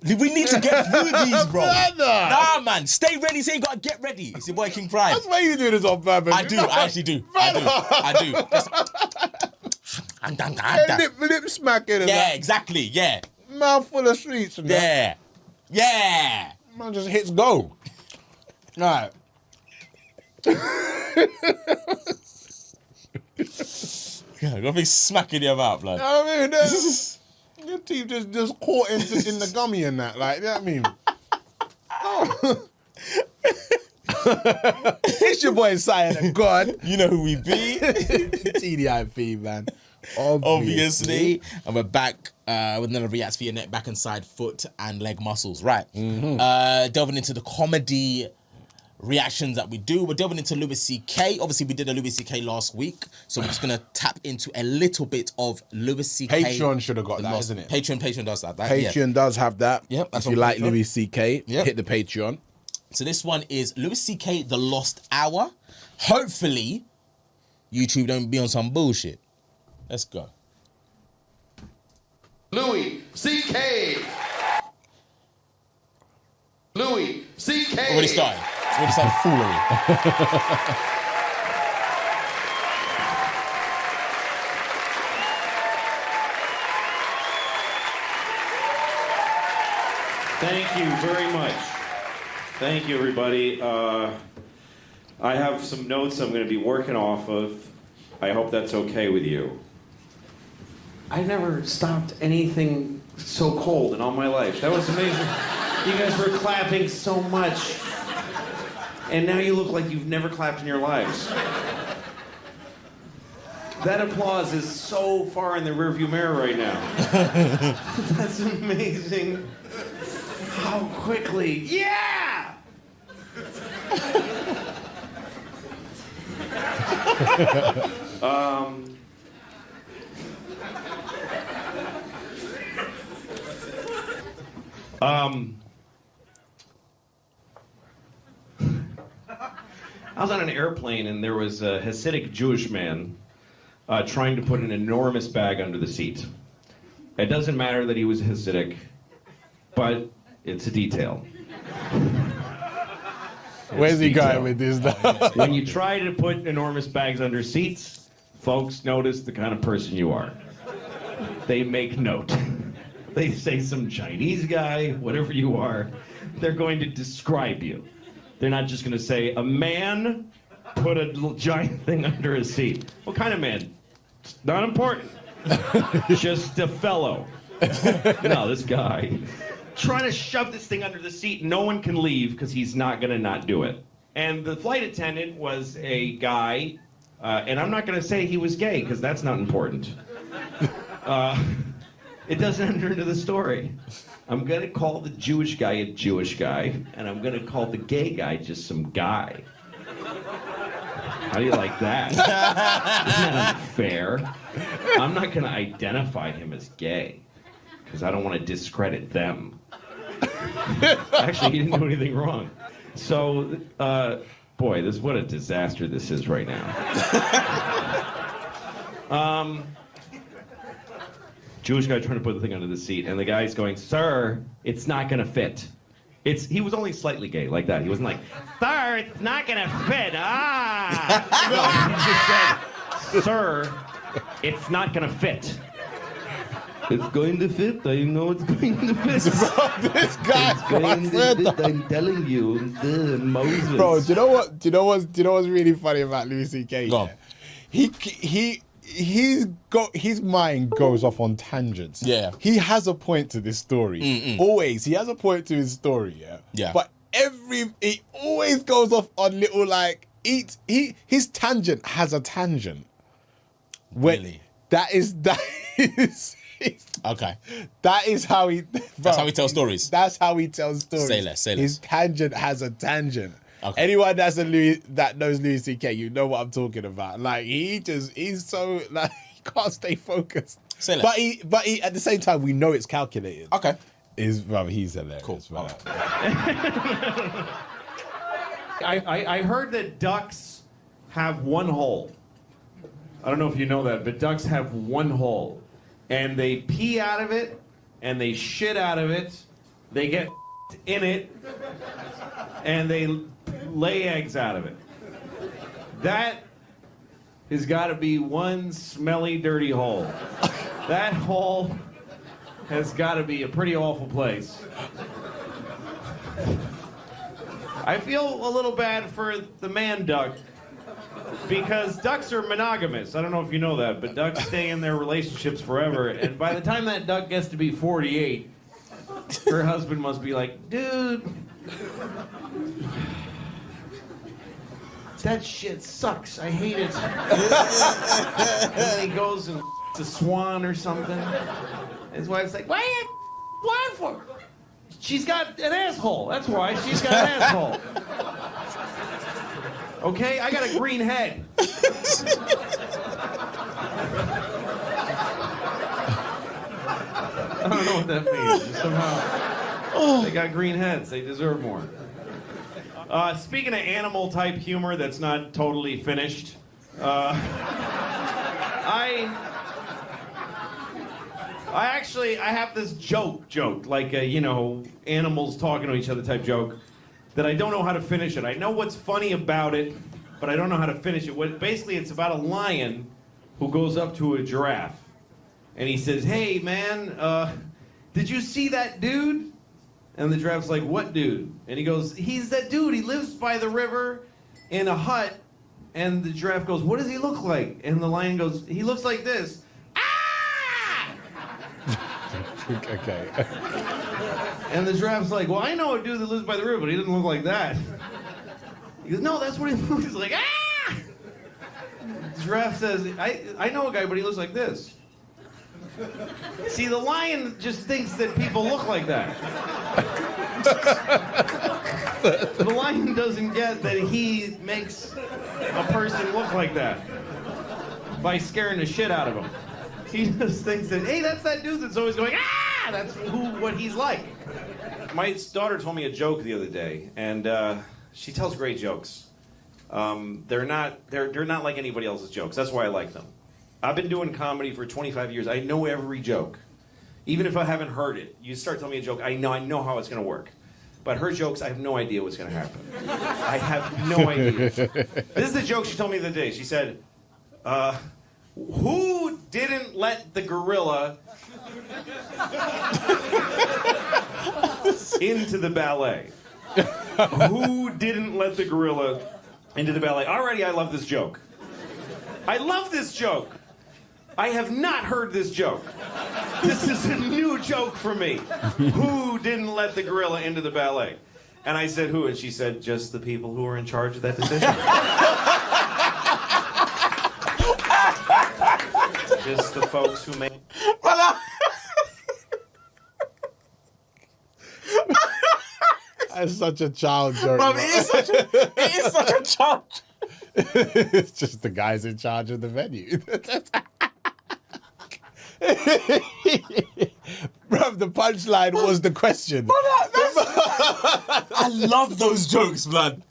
We need to get through these, bro. Brother. Nah, man. Stay ready. Saying gotta get ready. It's your boy King Prime. That's why you do this on purpose. I do. I actually do. I do. Lip smacking. And Yeah, that. exactly. Yeah. Mouth full of sweets. And that. Yeah. Man just hits go. Right. Yeah, got me smacking your mouth, blood. I mean, your teeth just caught in the gummy and that. Like, you know what I mean? Oh. It's your boy Scion and God. You know who we be. TDIP, man. Obviously. And we're back with another React for your neck, back and side, foot and leg muscles. Right. Delving into the comedy reactions that we do. We're delving into Louis C.K. Obviously, we did a Louis C.K. last week, so we're just going to tap into a little bit of Louis C.K. Patreon should have got that, isn't it? Patreon does that. Patreon does have that. Yep, that's if you on like Patreon. Louis C.K., Yep. hit the Patreon. So this one is Louis C.K. The Lost Hour. Hopefully, YouTube don't be on some bullshit. Let's go. Louis C.K. Louis C.K. Already started. Already started foolery. Thank you very much. Thank you, everybody. I have some notes I'm going to be working off of. I hope that's okay with you. I never stopped anything so cold in all my life. That was amazing. You guys were clapping so much. And now you look like you've never clapped in your lives. That applause is so far in the rearview mirror right now. That's amazing. How quickly. Yeah! I was on an airplane and there was a Hasidic Jewish man trying to put an enormous bag under the seat. It doesn't matter that he was Hasidic, but it's a detail. Where's he going with this? When you try to put enormous bags under seats, folks notice the kind of person you are. They make note. They say some Chinese guy, whatever you are, they're going to describe you. They're not just going to say, a man put a little giant thing under his seat. What kind of man? It's not important. Just a fellow. No, this guy. Trying to shove this thing under the seat. No one can leave because he's not going to not do it. And the flight attendant was a guy, and I'm not going to say he was gay because that's not important. It doesn't enter into the story. I'm going to call the Jewish guy a Jewish guy, and I'm going to call the gay guy just some guy. How do you like that? Isn't that unfair? I'm not going to identify him as gay, because I don't want to discredit them. Actually, he didn't do anything wrong. So, boy, what a disaster this is right now. Jewish guy trying to put the thing under the seat, and the guy's going, "Sir, it's not gonna fit." He was only slightly gay, like that. He wasn't like, "Sir, it's not gonna fit." No, he just said, "Sir, it's not gonna fit." It's going to fit. I know it's going to fit. Bro, this guy. It's going to fit. I'm telling you, Moses. Bro, do you know what's really funny about Louis C.K.? Go on. His mind goes off on tangents. Yeah. He has a point to this story. Always. He has a point to his story, yeah. Yeah. But he always goes off on little his tangent has a tangent. Really? That is Okay. that is how he That's how he tells stories. That's how he tells stories. Say less, say less. His tangent has a tangent. Okay. Anyone that knows Louis C.K., you know what I'm talking about. Like he's so he can't stay focused. Say less. But he at the same time we know it's calculated. Okay. He's hilarious. Cool. Brother. I heard that ducks have one hole. I don't know if you know that, but ducks have one hole. And they pee out of it, and they shit out of it, They get in it, and they lay eggs out of it. That has got to be one smelly, dirty hole. That hole has got to be a pretty awful place. I feel a little bad for the man duck, because ducks are monogamous. I don't know if you know that, but ducks stay in their relationships forever. And by the time that duck gets to be 48, her husband must be like, dude, that shit sucks. I hate it. And then he goes and a swan or something. His wife's like, why you blind for? She's got an asshole. That's why. She's got an asshole. Okay, I got a green head. I don't know what that means. Just somehow they got green heads. They deserve more. Speaking of animal type humor that's not totally finished, I have this joke, like animals talking to each other type joke, that I don't know how to finish it. I know what's funny about it, but I don't know how to finish it. Basically, it's about a lion who goes up to a giraffe, and he says, "Hey, man, did you see that dude?" And the giraffe's like, "What dude?" And he goes, "He's that dude. He lives by the river in a hut." And the giraffe goes, "What does he look like?" And the lion goes, "He looks like this." Okay. And the giraffe's like, "Well, I know a dude that lives by the river, but he doesn't look like that." He goes, "No, that's what he looks like." Ah! The giraffe says, I know a guy, but he looks like this. See, the lion just thinks that people look like that. The lion doesn't get that he makes a person look like that by scaring the shit out of him. He just thinks that, hey, that's that dude that's always going, ah! That's what he's like. My daughter told me a joke the other day, and she tells great jokes. They're not like anybody else's jokes. That's why I like them. I've been doing comedy for 25 years. I know every joke. Even if I haven't heard it, you start telling me a joke, I know how it's going to work. But her jokes, I have no idea what's going to happen. I have no idea. This is the joke she told me the other day. She said, who didn't let the gorilla into the ballet? Who didn't let the gorilla into the ballet? Already, I love this joke. I love this joke. I have not heard this joke. This is a new joke for me. Who didn't let the gorilla into the ballet? And I said, who? And she said, just the people who are in charge of that decision. Just the folks who made... That's such a child joke. Bro, it is such a child. It's just the guys in charge of the venue. Bruv, the punchline was the question. I love those jokes, blood.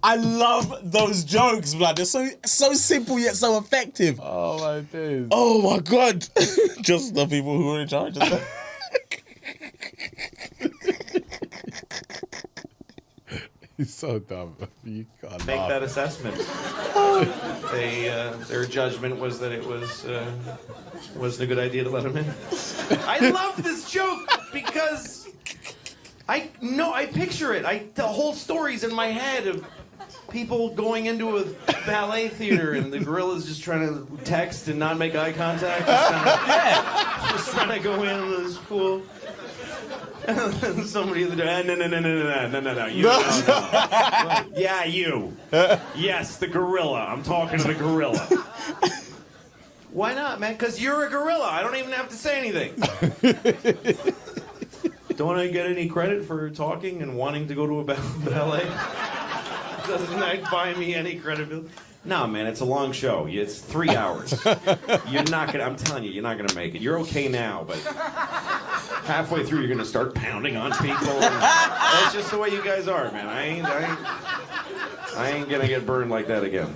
I love those jokes, blood. They're so simple yet so effective. Oh my days. Oh my god. Just the people who are in charge of that. He's so dumb. You can't Make laugh. that assessment. Their judgment was that it wasn't a good idea to let him in. I love this joke because I picture it. The whole story's in my head of people going into a ballet theater and the gorilla's just trying to text and not make eye contact. Just trying to go in with this cool. And somebody at the door, no, you, no. Yeah, you. Yes, the gorilla. I'm talking to the gorilla. Why not, man? Because you're a gorilla. I don't even have to say anything. Don't I get any credit for talking and wanting to go to a ballet? Doesn't that buy me any credibility? No, man, it's a long show. It's 3 hours. You're not gonna. I'm telling you, you're not gonna make it. You're okay now, but halfway through, you're gonna start pounding on people. That's just the way you guys are, man. I ain't gonna get burned like that again.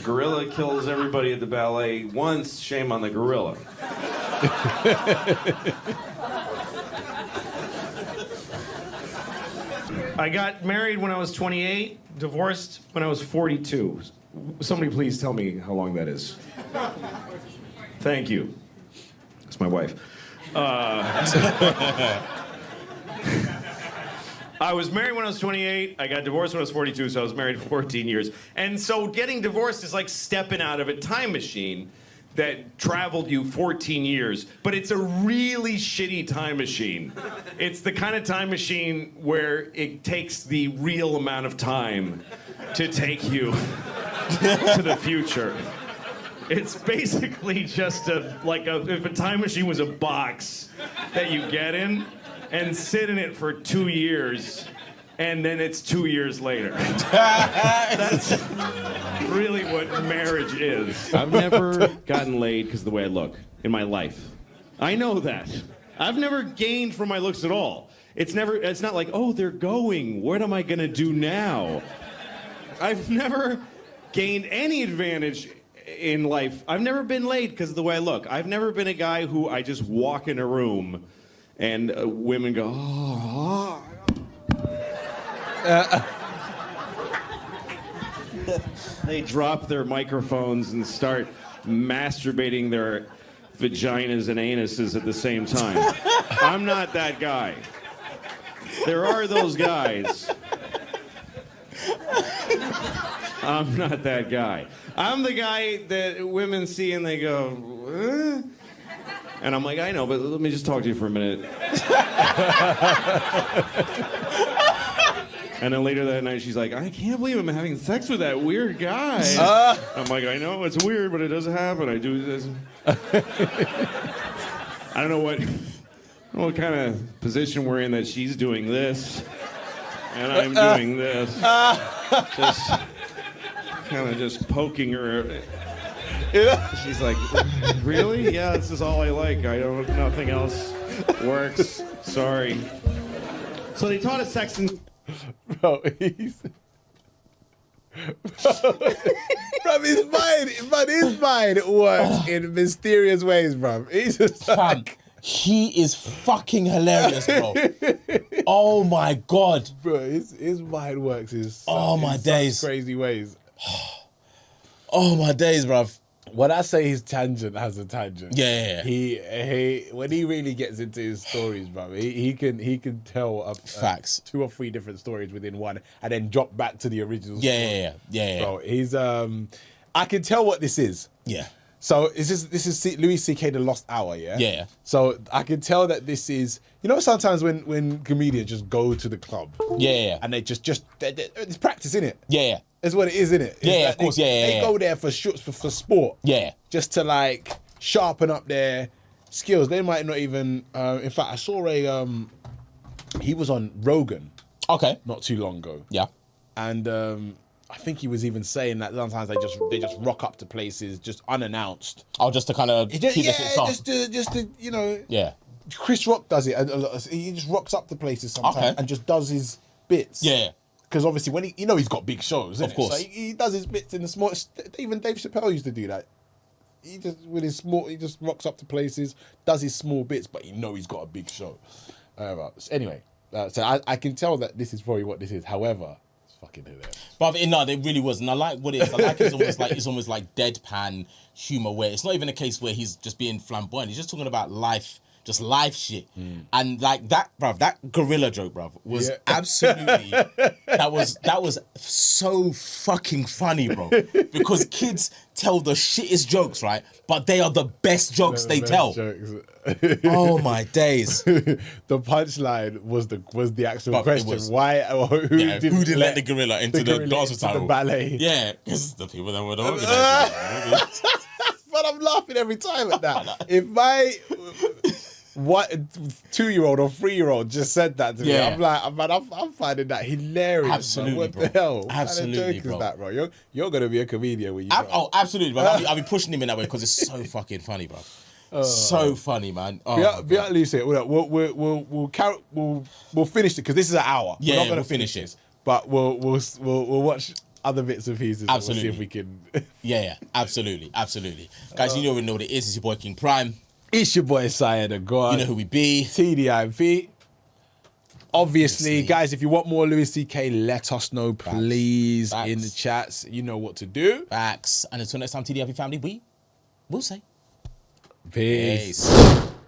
Gorilla kills everybody at the ballet once. Shame on the gorilla. I got married when I was 28, divorced when I was 42. Somebody please tell me how long that is. Thank you. That's my wife. I was married when I was 28. I got divorced when I was 42, so I was married for 14 years. And so getting divorced is like stepping out of a time machine that traveled you 14 years, but it's a really shitty time machine. It's the kind of time machine where it takes the real amount of time to take you to the future. It's basically just if a time machine was a box that you get in and sit in it for 2 years, and then it's 2 years later. That's really what marriage is. I've never gotten laid because of the way I look in my life. I know that. I've never gained from my looks at all. It's not like, oh, they're going. What am I gonna do now? I've never gained any advantage in life. I've never been laid because of the way I look. I've never been a guy who I just walk in a room and women go, oh. They drop their microphones and start masturbating their vaginas and anuses at the same time. I'm not that guy. There are those guys. I'm not that guy. I'm the guy that women see and they go, and I'm like, I know, but let me just talk to you for a minute. And then later that night, she's like, I can't believe I'm having sex with that weird guy. I'm like, I know, it's weird, but it does happen. I do this. I don't know what kind of position we're in that she's doing this, and I'm doing this. Just kind of just poking her. She's like, really? Yeah, this is all I like. Nothing else works. Sorry. So they taught us sex in... Bro, his mind works in mysterious ways, bro. He's just like... He is fucking hilarious, bro. Oh my God. Bro, his mind works in days. such crazy ways. Oh my days, bruv. When I say his tangent has a tangent, yeah. He when he really gets into his stories, bro, he can tell facts 2 or 3 different stories within one, and then drop back to the original. Yeah. Bro, he's I can tell what this is. Yeah. So this is Louis C.K. The Lost Hour, yeah? Yeah. So I can tell that this is, sometimes when comedians just go to the club. Yeah. And they just it's practice, innit? Yeah. That's what it is, innit? Yeah, of course, They go there for sport. Yeah. Just to like sharpen up their skills. They might not even, in fact, I saw he was on Rogan. Okay. Not too long ago. Yeah. And I think he was even saying that sometimes they just rock up to places just unannounced. Oh, just to kind of keep the shit soft. just to Yeah. Chris Rock does it a lot. He just rocks up to places sometimes and just does his bits. Yeah. Because obviously when he's got big shows, of course. So he does his bits in the small. Even Dave Chappelle used to do that. He just rocks up to places, does his small bits, but he's got a big show. Anyway, so I can tell that this is probably what this is. However, it's fucking hilarious. But no, it really was, and I like what it is. I like it's almost like deadpan humor, where it's not even a case where he's just being flamboyant. He's just talking about life. Just live shit. And like that, bruv, that gorilla joke, bruv, was absolutely, that was so fucking funny, bro. Because kids tell the shittest jokes, right? But they are the best jokes they tell. Jokes. Oh my days. The punchline was the actual But question. Why? Who didn't let the gorilla into the dance recital? The ballet. Yeah, because the people that would organize it. But I'm laughing every time at that. If my 2-year-old or 3-year-old just said that to me, I'm like, man, I'm finding that hilarious. Absolutely, what bro. the hell? Absolutely, what kind of joke bro. Is that, bro? You're gonna be a comedian when you. Absolutely, bro. I'll be pushing him in that way because it's so fucking funny, bro. So funny, man. Be at least it. We'll finish it because this is an hour. Yeah, we're not gonna we'll finish it. But we'll watch other bits and pieces. Absolutely. And we'll see if we can. Yeah, absolutely. Guys, you know what it is. It's your boy King Prime. It's your boy Sire the God. You know who we be. TDIP. Obviously, guys, if you want more Louis C.K., let us know, please, Facts. in the chats. You know what to do. Facts. And until next time, TDW family, we will say Peace. peace.